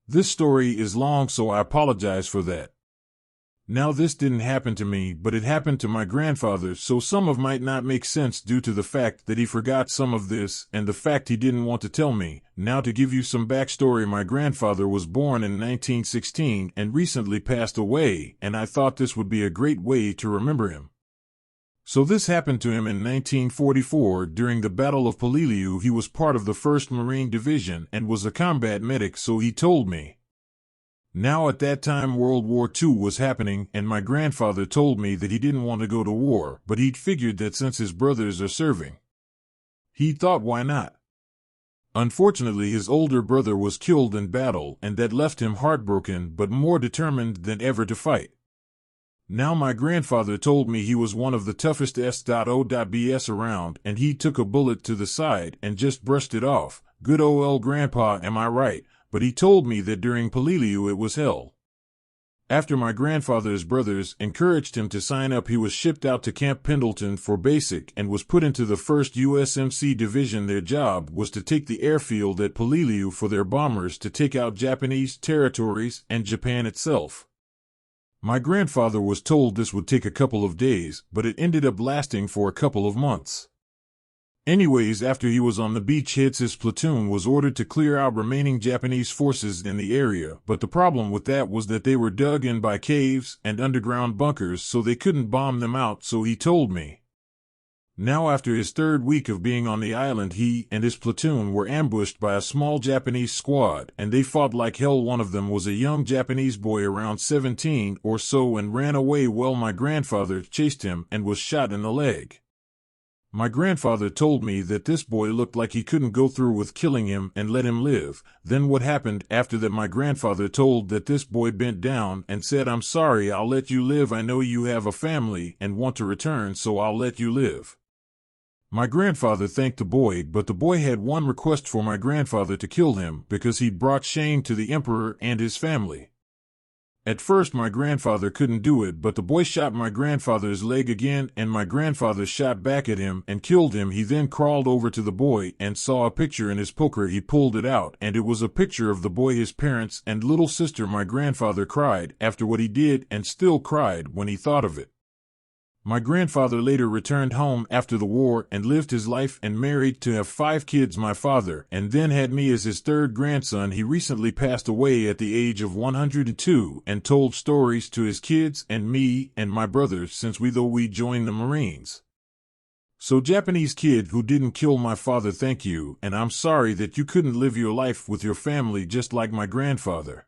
This story is long, so I apologize for that. Now, this didn't happen to me, but it happened to my grandfather, so some of might not make sense due to the fact that he forgot some of this and the fact he didn't want to tell me. Now, to give you some backstory, my grandfather was born in 1916 and recently passed away, and I thought this would be a great way to remember him. So this happened to him in 1944 during the Battle of Peleliu. He was part of the 1st Marine Division and was a combat medic, so he told me. Now, at that time, World War II was happening, and my grandfather told me that he didn't want to go to war, but he'd figured that since his brothers are serving, he thought, why not? Unfortunately, his older brother was killed in battle, and that left him heartbroken but more determined than ever to fight. Now, my grandfather told me he was one of the toughest S.O.B.S around, and he took a bullet to the side and just brushed it off. Good ol' grandpa, am I right? But he told me that during Peleliu it was hell. After my grandfather's brothers encouraged him to sign up, he was shipped out to Camp Pendleton for basic and was put into the 1st USMC Division. Their job was to take the airfield at Peleliu for their bombers to take out Japanese territories and Japan itself. My grandfather was told this would take a couple of days, but it ended up lasting for a couple of months. Anyways, after he was on the beachheads, his platoon was ordered to clear out remaining Japanese forces in the area, but the problem with that was that they were dug in by caves and underground bunkers, so they couldn't bomb them out, so he told me. Now, after his 3rd week of being on the island, he and his platoon were ambushed by a small Japanese squad, and they fought like hell. One of them was a young Japanese boy around 17 or so and ran away. Well, my grandfather chased him and was shot in the leg. My grandfather told me that this boy looked like he couldn't go through with killing him and let him live. Then what happened after that, my grandfather told that this boy bent down and said, "I'm sorry, I'll let you live. I know you have a family and want to return, so I'll let you live." My grandfather thanked the boy, but the boy had one request for my grandfather to kill him because he'd brought shame to the emperor and his family. At first, my grandfather couldn't do it, but the boy shot my grandfather's leg again, and my grandfather shot back at him and killed him. He then crawled over to the boy and saw a picture in his poker. He pulled it out, and it was a picture of the boy, his parents, and little sister. My grandfather cried after what he did and still cried when he thought of it. My grandfather later returned home after the war and lived his life and married to have 5 kids, my father, and then had me as his 3rd grandson. He recently passed away at the age of 102 and told stories to his kids and me and my brothers since we joined the Marines. So, Japanese kid who didn't kill my father, thank you, and I'm sorry that you couldn't live your life with your family just like my grandfather.